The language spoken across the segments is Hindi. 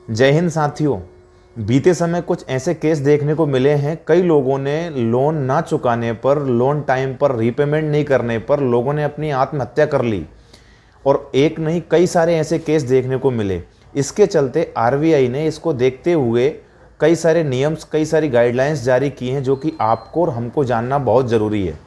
जय हिंद साथियों। बीते समय कुछ ऐसे केस देखने को मिले हैं, कई लोगों ने लोन ना चुकाने पर, लोन टाइम पर रीपेमेंट नहीं करने पर लोगों ने अपनी आत्महत्या कर ली। और एक नहीं, कई सारे ऐसे केस देखने को मिले। इसके चलते आरबीआई ने इसको देखते हुए कई सारे नियम्स, कई सारी गाइडलाइंस जारी की हैं, जो कि आपको और हमको जानना बहुत ज़रूरी है।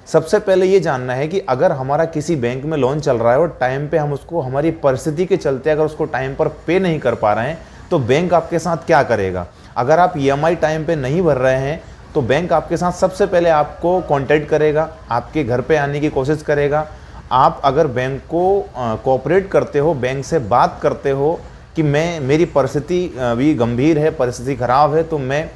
सबसे पहले ये जानना है कि अगर हमारा किसी बैंक में लोन चल रहा है और टाइम पे हम उसको, हमारी परिस्थिति के चलते अगर उसको टाइम पर पे नहीं कर पा रहे हैं, तो बैंक आपके साथ क्या करेगा। अगर आप ईएमआई टाइम पे नहीं भर रहे हैं तो बैंक आपके साथ सबसे पहले आपको कांटेक्ट करेगा, आपके घर पे आने की कोशिश करेगा। आप अगर बैंक को कोऑपरेट करते हो, बैंक से बात करते हो कि मेरी परिस्थिति अभी गंभीर है, परिस्थिति ख़राब है, तो मैं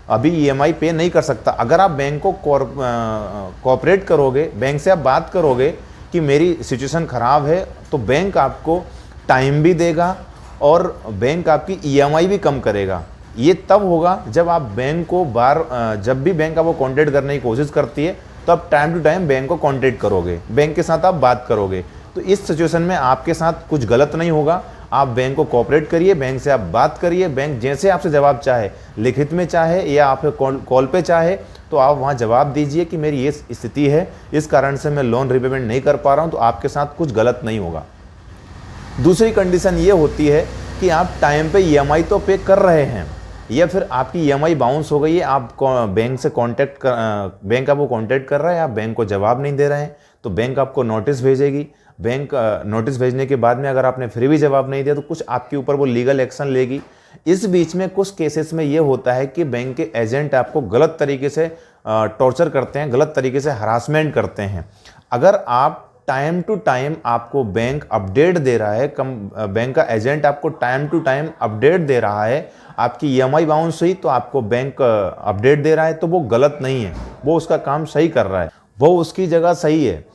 अभी ईएमआई पे नहीं कर सकता। अगर आप बैंक को कोऑपरेट करोगे, बैंक से आप बात करोगे कि मेरी सिचुएशन ख़राब है, तो बैंक आपको टाइम भी देगा और बैंक आपकी ईएमआई भी कम करेगा। ये तब होगा जब आप बैंक को जब भी बैंक आपको कांटेक्ट करने की कोशिश करती है, तो आप टाइम टू टाइम बैंक को कांटेक्ट करोगे, बैंक के साथ आप बात करोगे। तो इस सिचुएशन में आपके साथ कुछ गलत नहीं होगा। आप बैंक को कोऑपरेट करिए, बैंक से आप बात करिए, बैंक जैसे आपसे जवाब चाहे, लिखित में चाहे या आप कॉल पे चाहे, तो आप वहाँ जवाब दीजिए कि मेरी ये स्थिति है, इस कारण से मैं लोन रिपेमेंट नहीं कर पा रहा हूँ, तो आपके साथ कुछ गलत नहीं होगा। दूसरी कंडीशन ये होती है कि आप टाइम पे ईएमआई तो पे कर रहे हैं, या फिर आपकी ईएमआई बाउंस हो गई है, आप बैंक से बैंक आपको कांटेक्ट कर रहा है, आप बैंक को जवाब नहीं दे रहे हैं, तो बैंक आपको नोटिस भेजेगी। बैंक नोटिस भेजने के बाद में अगर आपने फिर भी जवाब नहीं दिया, तो कुछ आपके ऊपर वो लीगल एक्शन लेगी। इस बीच में कुछ केसेस में ये होता है कि बैंक के एजेंट आपको गलत तरीके से टॉर्चर करते हैं, गलत तरीके से हरासमेंट करते हैं। अगर आप टाइम टू टाइम आपको बैंक अपडेट दे रहा है, बैंक का एजेंट आपको टाइम टू टाइम अपडेट दे रहा है, आपकी ईएमआई बाउंस हुई तो आपको बैंक अपडेट दे रहा है, तो वो गलत नहीं है, वो उसका काम सही कर रहा है, वो उसकी जगह सही है।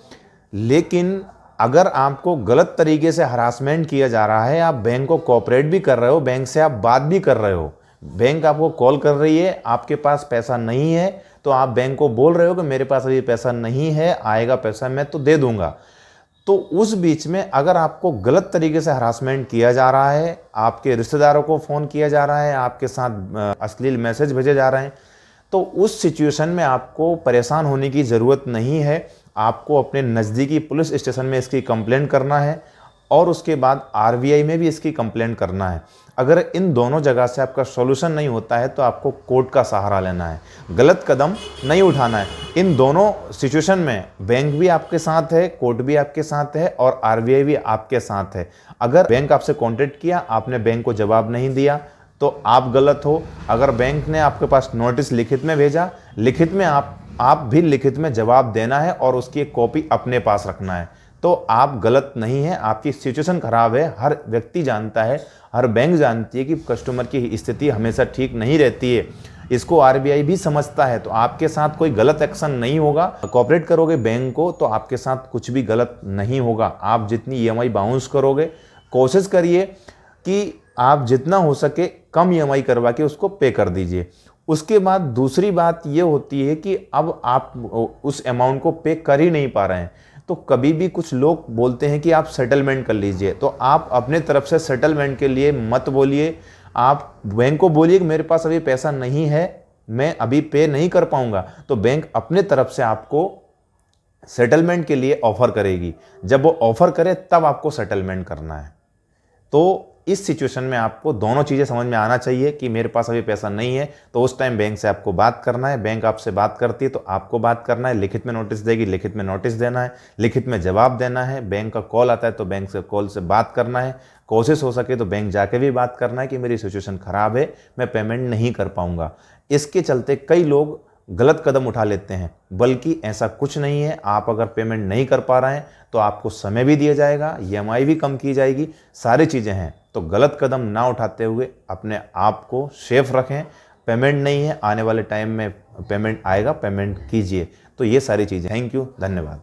लेकिन अगर आपको गलत तरीके से हरासमेंट किया जा रहा है, आप बैंक को कोऑपरेट भी कर रहे हो, बैंक से आप बात भी कर रहे हो, बैंक आपको कॉल कर रही है, आपके पास पैसा नहीं है, तो आप बैंक को बोल रहे हो कि मेरे पास अभी पैसा नहीं है, आएगा पैसा मैं तो दे दूंगा। तो उस बीच में अगर आपको गलत तरीके से हरासमेंट किया जा रहा है, आपके रिश्तेदारों को फ़ोन किया जा रहा है, आपके साथ अश्लील मैसेज भेजे जा रहे हैं, तो उस सिचुएशन में आपको परेशान होने की ज़रूरत नहीं है। आपको अपने नज़दीकी पुलिस स्टेशन में इसकी कंप्लेंट करना है और उसके बाद आरबीआई में भी इसकी कंप्लेंट करना है। अगर इन दोनों जगह से आपका सॉल्यूशन नहीं होता है, तो आपको कोर्ट का सहारा लेना है, गलत कदम नहीं उठाना है। इन दोनों सिचुएशन में बैंक भी आपके साथ है, कोर्ट भी आपके साथ है और आरबीआई भी आपके साथ है। अगर बैंक आपसे कॉन्टेक्ट किया, आपने बैंक को जवाब नहीं दिया, तो आप गलत हो। अगर बैंक ने आपके पास नोटिस लिखित में भेजा, लिखित में आप भी लिखित में जवाब देना है और उसकी एक कॉपी अपने पास रखना है, तो आप गलत नहीं है। आपकी सिचुएशन खराब है, हर व्यक्ति जानता है, हर बैंक जानती है कि कस्टमर की स्थिति हमेशा ठीक नहीं रहती है, इसको आरबीआई भी समझता है। तो आपके साथ कोई गलत एक्शन नहीं होगा। कोऑपरेट करोगे बैंक को, तो आपके साथ कुछ भी गलत नहीं होगा। आप जितनी ईएमआई बाउंस करोगे, कोशिश करिए कि आप जितना हो सके कम ईएमआई करवा के उसको पे कर दीजिए। उसके बाद दूसरी बात ये होती है कि अब आप उस अमाउंट को पे कर ही नहीं पा रहे हैं, तो कभी भी कुछ लोग बोलते हैं कि आप सेटलमेंट कर लीजिए, तो आप अपने तरफ से सेटलमेंट के लिए मत बोलिए। आप बैंक को बोलिए कि मेरे पास अभी पैसा नहीं है, मैं अभी पे नहीं कर पाऊंगा, तो बैंक अपने तरफ से आपको सेटलमेंट के लिए ऑफर करेगी। जब वो ऑफर करे तब आपको सेटलमेंट करना है। तो इस सिचुएशन में आपको दोनों चीज़ें समझ में आना चाहिए कि मेरे पास अभी पैसा नहीं है, तो उस टाइम बैंक से आपको बात करना है, बैंक आपसे बात करती है तो आपको बात करना है, लिखित में नोटिस देगी, लिखित में नोटिस देना है, लिखित में जवाब देना है। बैंक का कॉल आता है तो बैंक से कॉल से बात करना है, कोशिश हो सके तो बैंक जाके भी बात करना है कि मेरी सिचुएशन ख़राब है, मैं पेमेंट नहीं कर पाऊँगा। इसके चलते कई लोग गलत कदम उठा लेते हैं, बल्कि ऐसा कुछ नहीं है। आप अगर पेमेंट नहीं कर पा रहे हैं तो आपको समय भी दिया जाएगा, ईएमआई भी कम की जाएगी, सारी चीज़ें हैं। तो गलत कदम ना उठाते हुए अपने आप को सेफ रखें। पेमेंट नहीं है, आने वाले टाइम में पेमेंट आएगा, पेमेंट कीजिए। तो ये सारी चीज़ें। थैंक यू, धन्यवाद।